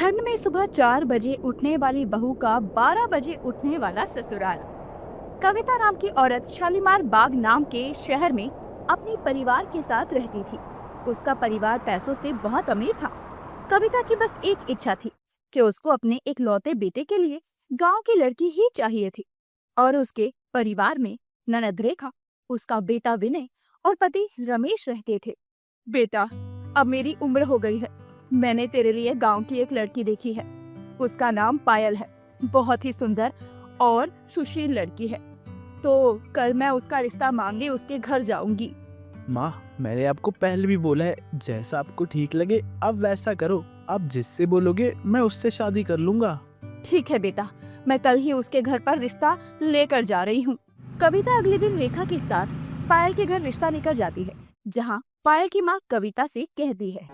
ठंड में सुबह 4 बजे उठने वाली बहू का 12 बजे उठने वाला ससुराल। कविता नाम की औरत शालीमार बाग नाम के शहर में अपने परिवार के साथ रहती थी। उसका परिवार पैसों से बहुत अमीर था। कविता की बस एक इच्छा थी कि उसको अपने एक लौते बेटे के लिए गांव की लड़की ही चाहिए थी। और उसके परिवार में ननद रेखा, उसका बेटा विनय और पति रमेश रहते थे। बेटा, अब मेरी उम्र हो गई है। मैंने तेरे लिए गांव की एक लड़की देखी है। उसका नाम पायल है। बहुत ही सुंदर और सुशील लड़की है। तो कल मैं उसका रिश्ता मांगने उसके घर जाऊंगी। माँ, मैंने आपको पहले भी बोला है, जैसा आपको ठीक लगे आप वैसा करो। आप जिससे बोलोगे मैं उससे शादी कर लूंगा। ठीक है बेटा, मैं कल ही उसके घर पर रिश्ता लेकर जा रही हूँ। कविता अगले दिन रेखा के साथ पायल के घर रिश्ता लेकर जाती है, जहाँ पायल की माँ कविता से कहती है,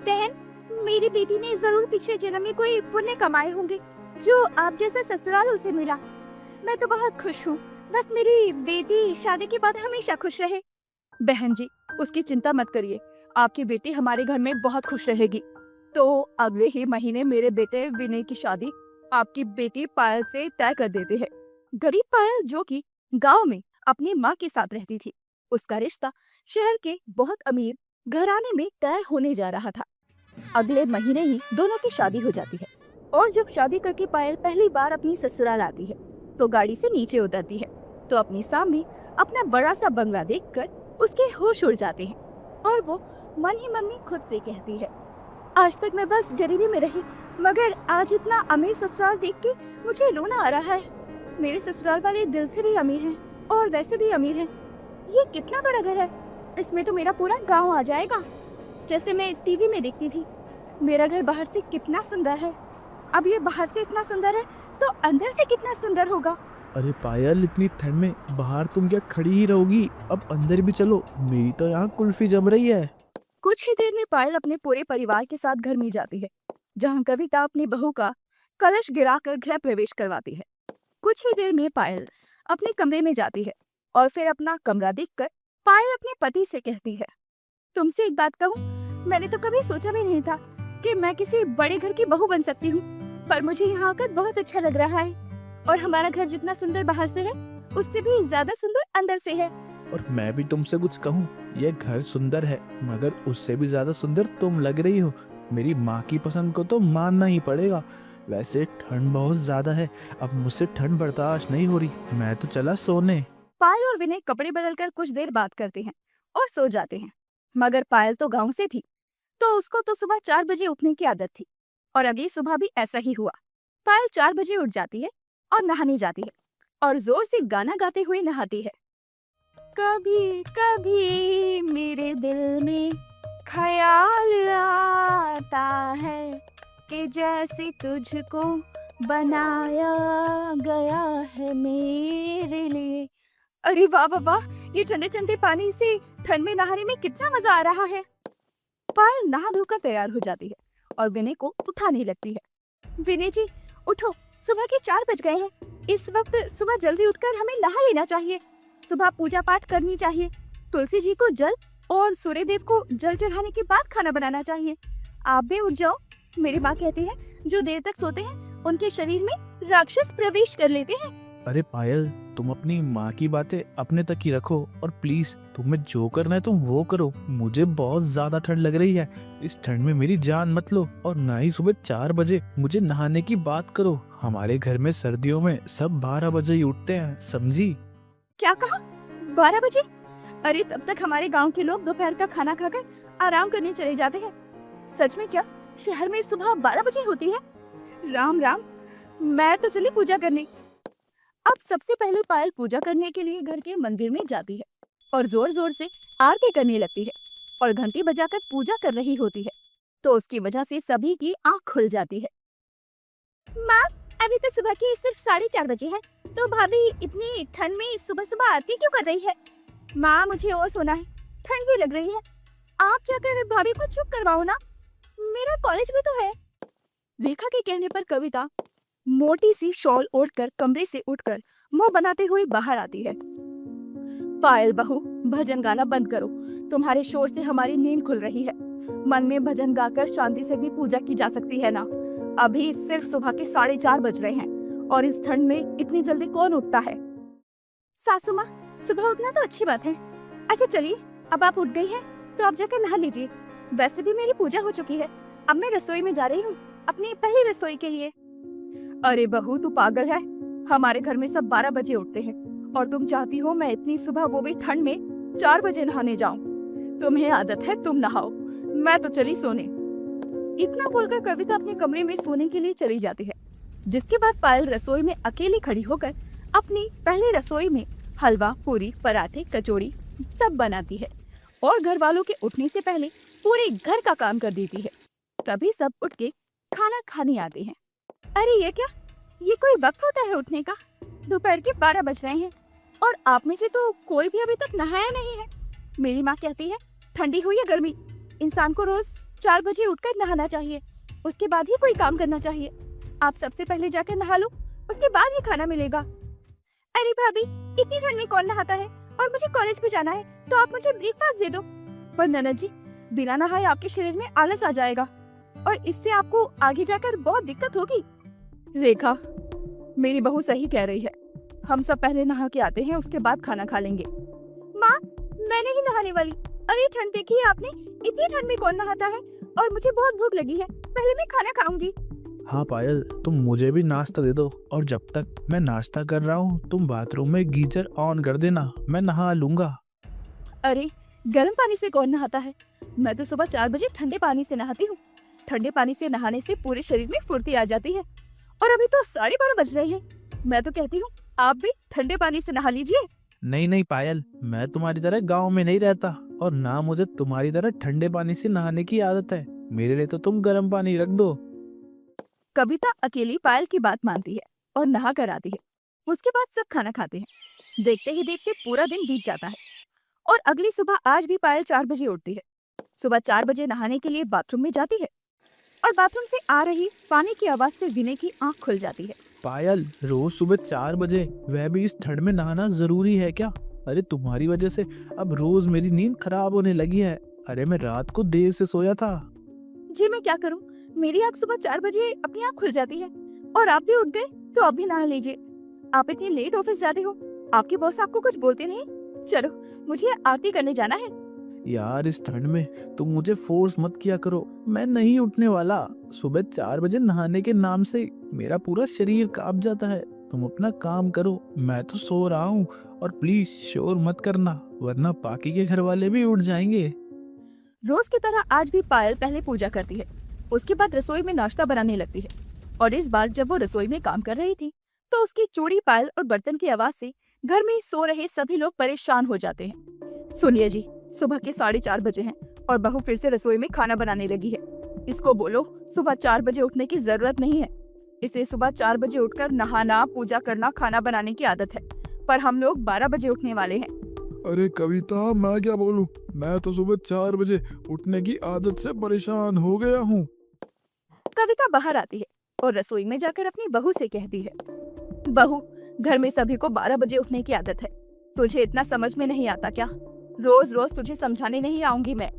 बहन, मेरी बेटी ने जरूर पिछले जन्म में कोई पुण्य कमाए होंगे जो आप जैसा ससुराल उसे मिला। मैं तो बहुत खुश हूँ। बस मेरी बेटी शादी के बाद हमेशा खुश रहे। बहन जी, उसकी चिंता मत करिए। आपकी बेटी हमारे घर में बहुत खुश रहेगी। तो अगले ही महीने मेरे बेटे विनय की शादी आपकी बेटी पायल से तय कर देते हैं। गरीब पायल, जो कि गांव में अपनी माँ के साथ रहती थी, उसका रिश्ता शहर के बहुत अमीर घराने में तय होने जा रहा था। अगले महीने ही दोनों की शादी हो जाती है। और जब शादी करके पायल पहली बार अपनी ससुराल आती है, तो गाड़ी से नीचे उतरती है तो अपने सामने अपना बड़ा सा बंगला देखकर उसके होश उड़ जाते हैं। और वो मन ही मन में खुद से कहती है, आज तक मैं बस गरीबी में रही, मगर आज इतना अमीर ससुराल देख के मुझे रोना आ रहा है। मेरे ससुराल वाले दिल से भी अमीर हैं और वैसे भी अमीर हैं। ये कितना बड़ा घर है, इसमें तो मेरा पूरा गांव आ जाएगा, जैसे मैं टीवी में देखती थी। मेरा घर बाहर से कितना सुंदर है। अब ये बाहर से इतना सुंदर है तो अंदर से कितना सुंदर होगा। अरे पायल, इतनी ठंड में बाहर तुम क्या खड़ी ही रहोगी? अब अंदर भी चलो, मेरी तो यहाँ कुल्फी जम रही है। कुछ ही देर में पायल अपने पूरे परिवार के साथ घर में जाती है, जहाँ कविता अपनी बहू का कलश गिराकर गृह प्रवेश करवाती है। कुछ ही देर में पायल अपने कमरे में जाती है और फिर अपना कमरा देखकर पायल अपने पति से कहती है, तुमसे एक बात कहूँ, मैंने तो कभी सोचा भी नहीं था कि मैं किसी बड़े घर की बहू बन सकती हूँ, पर मुझे यहाँ आकर बहुत अच्छा लग रहा है। और हमारा घर जितना सुंदर बाहर से है, उससे भी ज्यादा सुंदर अंदर से है। और मैं भी तुमसे कुछ कहूँ, ये घर सुंदर है मगर उससे भी ज्यादा सुंदर तुम लग रही हो। मेरी माँ की पसंद को तो मानना ही पड़ेगा। वैसे ठंड बहुत ज्यादा है, अब मुझसे ठंड बर्दाश्त नहीं हो रही। मैं तो चला सोने। पायल और विनय कपड़े बदलकर कुछ देर बात करते हैं और सो जाते हैं। मगर पायल तो गांव से थी, तो उसको तो सुबह 4 बजे उठने की आदत थी। और अगली सुबह भी ऐसा ही हुआ। पायल 4 बजे उठ जाती है और नहाने जाती है और जोर से गाना गाते हुए नहाती है। कभी कभी मेरे दिल में ख्याल आता है कि जैसे तुझको बनाया गया है मेरे लिए। अरे वाह वाह वाह, ये ठंडे ठंडे पानी से ठंड में नहाने में कितना मजा आ रहा है। पायल नहा धोकर तैयार हो जाती है और विनय को उठाने लगती है। विनय जी, उठो, सुबह के 4 बज गए हैं। इस वक्त सुबह जल्दी उठकर हमें नहा लेना चाहिए। सुबह पूजा पाठ करनी चाहिए। तुलसी जी को जल और सूर्य देव को जल चढ़ाने के बाद खाना बनाना चाहिए। आप भी उठ जाओ। मेरी माँ कहती है, जो देर तक सोते हैं उनके शरीर में राक्षस प्रवेश कर लेते हैं। अरे पायल, तुम अपनी माँ की बातें अपने तक ही रखो और प्लीज तुम्हें जो करना है तुम वो करो। मुझे बहुत ज्यादा ठंड लग रही है। इस ठंड में मेरी जान मत लो और ना ही सुबह 4 बजे मुझे नहाने की बात करो। हमारे घर में सर्दियों में सब 12 बजे ही उठते हैं, समझी? क्या कहा? 12 बजे? अरे तब तक हमारे गांव के लोग दोपहर का खाना खाकर आराम करने चले जाते हैं। सच में क्या शहर में सुबह 12 बजे होती है? राम राम, मैं तो चली पूजा करने। अब सबसे पहले पायल पूजा करने के लिए घर के मंदिर में जाती है और जोर जोर से आरती करने लगती है और घंटी बजाकर पूजा कर रही होती है। तो उसकी वजह से सभी की आंख खुल जाती है। माँ, अभी तो सुबह की सिर्फ 4:30 बजे है, तो भाभी इतनी ठंड में सुबह सुबह आरती क्यों कर रही है? माँ, मुझे और सोना है, ठंड भी लग रही है। आप जाकर भाभी को चुप करवाओ ना, मेरा कॉलेज भी तो है। रेखा के कहने पर कविता मोटी सी शॉल ओढ़कर कमरे से उठकर मुंह बनाते हुए बाहर आती है। पायल बहू, भजन गाना बंद करो, तुम्हारे शोर से हमारी नींद खुल रही है। मन में भजन गाकर शांति से भी पूजा की जा सकती है ना। अभी सिर्फ सुबह के 4:30 बज रहे हैं और इस ठंड में इतनी जल्दी कौन उठता है। सासू माँ, सुबह उठना तो अच्छी बात है। अच्छा चलिए, अब आप उठ गई हैं तो आप जाकर नहा लीजिए। वैसे भी मेरी पूजा हो चुकी है, अब मैं रसोई में जा रही हूँ अपनी पहली रसोई के लिए। अरे बहू, तू पागल है? हमारे घर में सब 12 बजे उठते हैं और तुम चाहती हो मैं इतनी सुबह, वो भी ठंड में, 4 बजे नहाने जाऊं। तुम्हें आदत है, तुम नहाओ, मैं तो चली सोने। इतना बोलकर कविता अपने कमरे में सोने के लिए चली जाती है, जिसके बाद पायल रसोई में अकेली खड़ी होकर अपनी पहली रसोई में हलवा, पूरी, पराठे, कचौड़ी सब बनाती है और घर वालों के उठने से पहले पूरे घर का काम कर देती है। तभी सब उठ के खाना खाने आते हैं। अरे ये क्या, ये कोई वक्त होता है उठने का? दोपहर के 12 बज रहे हैं और आप में से तो कोई भी अभी तक नहाया नहीं है। मेरी माँ कहती है ठंडी हो या गर्मी, इंसान को रोज 4 बजे उठकर नहाना चाहिए, उसके बाद ही कोई काम करना चाहिए। आप सबसे पहले जाकर नहा लो, उसके बाद ही खाना मिलेगा। अरे भाभी, इतनी ठंड में कौन नहाता है और मुझे कॉलेज भी जाना है, तो आप मुझे ब्रेकफास्ट दे दो। पर ननद जी, बिना नहाए आपके शरीर में आलस आ जाएगा और इससे आपको आगे जाकर बहुत दिक्कत होगी। रेखा, मेरी बहू सही कह रही है, हम सब पहले नहा के आते हैं, उसके बाद खाना खा लेंगे। माँ, मैं नहीं नहाने वाली। अरे ठंड देखी है आपने, इतनी ठंड में कौन नहाता है और मुझे बहुत भूख लगी है, पहले मैं खाना खाऊंगी। हाँ पायल, तुम मुझे भी नाश्ता दे दो और जब तक मैं नाश्ता कर रहा हूँ तुम बाथरूम में गीजर ऑन कर देना, मैं नहा लूंगा। अरे गर्म पानी से कौन नहाता है? मैं तो सुबह 4 बजे ठंडे पानी से नहाती हूँ। ठंडे पानी से नहाने से पूरे शरीर में फुर्ती आ जाती है और अभी तो 12:30 बज रहे हैं। मैं तो कहती हूँ आप भी ठंडे पानी से नहा लीजिए। नहीं नहीं पायल, मैं तुम्हारी तरह गांव में नहीं रहता और ना मुझे तुम्हारी तरह ठंडे पानी से नहाने की आदत है। मेरे लिए तो तुम गर्म पानी रख दो। कविता अकेली पायल की बात मानती है और नहा कर आती है। उसके बाद सब खाना खाते हैं। देखते ही देखते पूरा दिन बीत जाता है और अगली सुबह आज भी पायल 4 बजे उठती है। सुबह 4 बजे नहाने के लिए बाथरूम में जाती है और बाथरूम से आ रही पानी की आवाज से विनय की आंख खुल जाती है। पायल, रोज सुबह 4 बजे, वह भी इस ठंड में नहाना जरूरी है क्या? अरे तुम्हारी वजह से अब रोज मेरी नींद खराब होने लगी है। अरे मैं रात को देर से सोया था। जी मैं क्या करूं, मेरी आंख सुबह 4 बजे अपनी आंख खुल जाती है और आप भी उठ गए तो आप भी नहा लीजिए। आप इतनी लेट ऑफिस जाते हो, आपके बॉस आपको कुछ बोलते नहीं? चलो, मुझे आरती करने जाना है। यार इस ठंड में तुम मुझे फोर्स मत किया करो, मैं नहीं उठने वाला। सुबह 4 बजे नहाने के नाम से मेरा पूरा शरीर कांप जाता है। तुम अपना काम करो, मैं तो सो रहा हूँ और प्लीज शोर मत करना वरना बाकी के घर वाले भी उठ जाएंगे। रोज की तरह आज भी पायल पहले पूजा करती है, उसके बाद रसोई में नाश्ता बनाने लगती है और इस बार जब वो रसोई में काम कर रही थी तो उसकी चूड़ी, पायल और बर्तन की आवाज से घर में सो रहे सभी लोग परेशान हो जाते हैं। सुनिए जी, सुबह के 4:30 बजे हैं और बहू फिर से रसोई में खाना बनाने लगी है। इसको बोलो सुबह 4 बजे उठने की जरूरत नहीं है। इसे सुबह 4 बजे उठकर नहाना, पूजा करना, खाना बनाने की आदत है, पर हम लोग 12 बजे उठने वाले हैं। अरे कविता, मैं क्या बोलूं, मैं तो सुबह 4 बजे उठने की आदत से परेशान हो गया हूँ। कविता बाहर आती है और रसोई में जाकर अपनी बहू से कहती है, बहू, घर में सभी को 12 बजे उठने की आदत है, तुझे इतना समझ में नहीं आता क्या? रोज रोज तुझे समझाने नहीं आऊंगी मैं।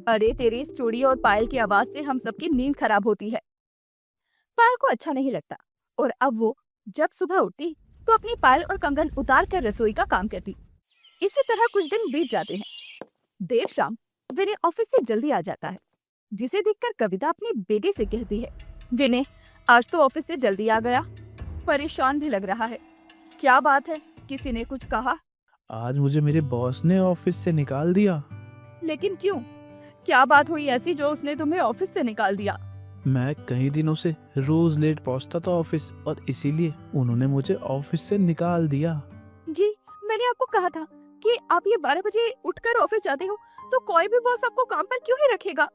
अरे तेरी इस चूड़ी और पायल की आवाज से हम सबकी नींद खराब होती है। पायल को अच्छा नहीं लगता और अब वो जब सुबह उठती तो अपनी पायल और कंगन उतार कर रसोई का काम करती। इसी तरह कुछ दिन बीत जाते हैं। देर शाम विनय ऑफिस से जल्दी आ जाता है, जिसे देखकर कविता अपने बेटे से कहती है, विनय, आज तो ऑफिस से जल्दी आ गया, परेशान भी लग रहा है। क्या बात है, किसी ने कुछ कहा? आज मुझे मेरे बॉस ने ऑफिस से निकाल दिया। लेकिन क्यों? क्या बात हुई ऐसी जो उसने तुम्हें ऑफिस से निकाल दिया? मैं कई दिनों से रोज लेट पहुंचता था ऑफिस और इसीलिए उन्होंने मुझे ऑफिस से निकाल दिया। जी, मैंने आपको कहा था कि आप ये 12 बजे उठकर ऑफिस जाते हो, तो कोई भी बॉस आपको काम पर क्यों ही रखेगा?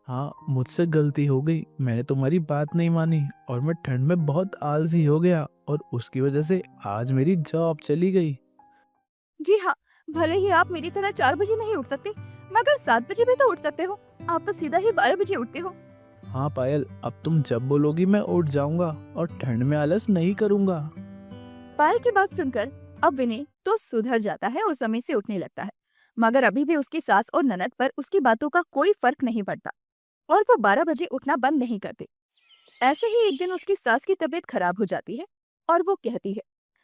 हाँ, मुझसे गलती हो गई, मैंने तुम्हारी बात नहीं मानी और मैं ठंड में बहुत आलसी हो गया और उसकी वजह से आज मेरी जॉब चली गई। जी हाँ, भले ही आप मेरी तरह 4 बजे नहीं उठ सकते, मगर 7 बजे भी तो उठ सकते हो। आप तो सीधा ही 12 बजे उठते हो। हाँ पायल, अब तुम जब बोलोगी मैं उठ जाऊंगा और ठंड में आलस नहीं करूंगा। पायल की बात सुनकर अब विनय तो सुधर जाता है और समय से उठने लगता है, मगर अभी भी उसकी सास और ननद पर उसकी बातों का कोई फर्क नहीं पड़ता और वो 12 बजे उठना बंद नहीं करते। ऐसे ही एक दिन उसकी सास की तबीयत खराब हो जाती है और वो कहती है,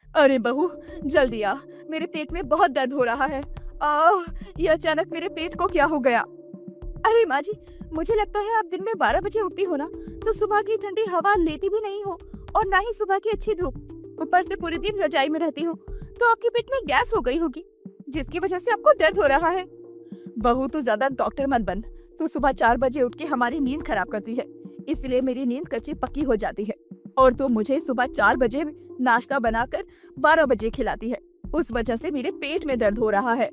अरे बहू, जल्दी आ, मेरे पेट में बहुत दर्द हो रहा है। आह, ये अचानक मेरे पेट को क्या हो गया? अरे माँ जी, मुझे लगता है आप दिन में 12 बजे उठती हो ना, तो सुबह की ठंडी हवा लेती भी नहीं हो और ना ही सुबह की अच्छी धूप। ऊपर से पूरे दिन रजाई में रहती हो, तो आपके पेट में गैस हो गई होगी, जिसकी वजह से आपको दर्द हो रहा है। बहू, तू ज्यादा डॉक्टर मत बन। तू सुबह 4 बजे उठ के हमारी नींद खराब करती है, इसलिए मेरी नींद कच्ची पक्की हो जाती है। और तू मुझे सुबह 4 बजे नाश्ता बनाकर 12 बजे खिलाती है, उस वजह से मेरे पेट में दर्द हो रहा है।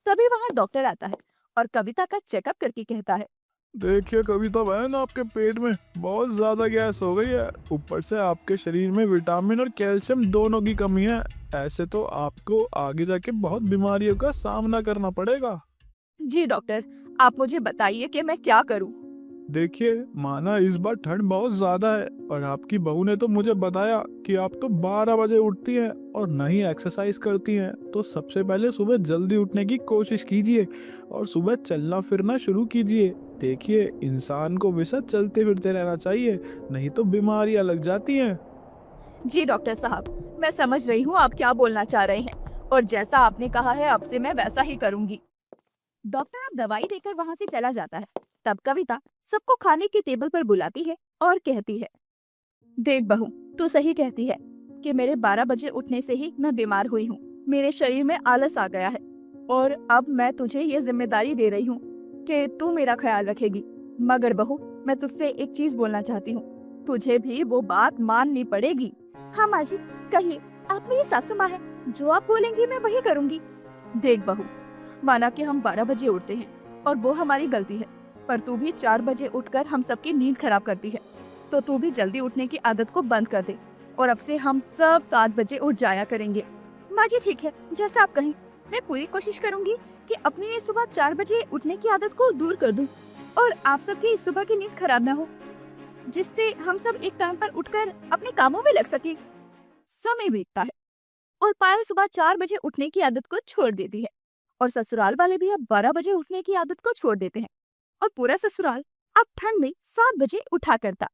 तभी वहाँ डॉक्टर आता है और कविता का चेकअप करके कहता है, देखिए कविता बहन, आपके पेट में बहुत ज्यादा गैस हो गई है। ऊपर से आपके शरीर में विटामिन और कैल्शियम दोनों की कमी है। ऐसे तो आपको आगे जाके बहुत बीमारियों का सामना करना पड़ेगा। जी डॉक्टर, आप मुझे बताइए कि मैं क्या करूं। देखिए माना, इस बार ठंड बहुत ज्यादा है और आपकी बहू ने तो मुझे बताया कि आप तो 12 बजे उठती हैं और न ही एक्सरसाइज करती हैं। तो सबसे पहले सुबह जल्दी उठने की कोशिश कीजिए और सुबह चलना फिरना शुरू कीजिए। देखिए, इंसान को हमेशा चलते फिरते रहना चाहिए, नहीं तो बीमारियां लग जाती हैं। जी डॉक्टर साहब, मैं समझ रही हूँ आप क्या बोलना चाह रहे हैं और जैसा आपने कहा है अब से मैं वैसा ही करूंगी। डॉक्टर अब दवाई देकर वहाँ से चला जाता है। तब कविता सबको खाने की टेबल पर बुलाती है और कहती है, देख बहू, तू सही कहती है कि मेरे 12 बजे उठने से ही मैं बीमार हुई हूँ। मेरे शरीर में आलस आ गया है और अब मैं तुझे ये जिम्मेदारी दे रही हूँ कि तू मेरा ख्याल रखेगी। मगर बहू, मैं तुझसे एक चीज बोलना चाहती हूँ, तुझे भी वो बात माननी पड़ेगी। हाँ माँ जी, कहिए, आप मेरी सासू माँ है, जो आप बोलेंगी मैं वही करूँगी। देख बहू, माना कि हम 12 बजे उठते हैं और वो हमारी गलती है, पर तू भी 4 बजे उठकर हम सबकी नींद खराब करती है, तो तू भी जल्दी उठने की आदत को बंद कर दे और अब से हम सब 7 बजे उठ जाया करेंगे। माँ जी ठीक है, जैसा आप कहें। मैं पूरी कोशिश करूंगी कि अपनी ये सुबह 4 बजे उठने की आदत को दूर कर दूं और आप सबकी सुबह की नींद खराब ना हो, जिससे हम सब एक टाइम पर उठकर अपने कामों में लग सके। समय बीतता है और पायल सुबह 4 बजे उठने की आदत को छोड़ देती है और ससुराल वाले भी अब 12 बजे उठने की आदत को छोड़ देते हैं और पूरा ससुराल अब ठंड में 7 बजे उठा करता।